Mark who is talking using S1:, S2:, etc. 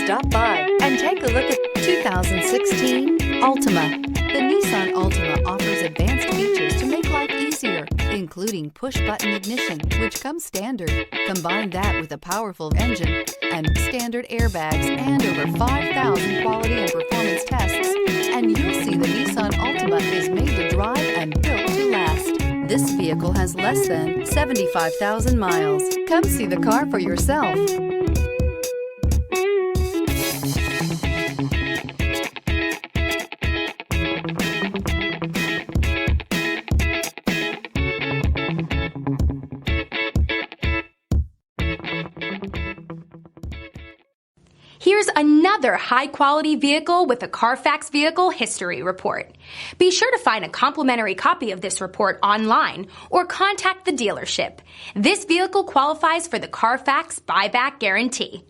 S1: Stop by and take a look at 2016 Altima. The Nissan Altima offers advanced features to make life easier, including push-button ignition, which comes standard. Combine that with a powerful engine and standard airbags and over 5,000 quality and performance tests, and you'll see the Nissan Altima is made to drive and built to last. This vehicle has less than 75,000 miles. Come see the car for yourself.
S2: Here's another high-quality vehicle with a Carfax Vehicle History Report. Be sure to find a complimentary copy of this report online or contact the dealership. This vehicle qualifies for the Carfax Buyback Guarantee.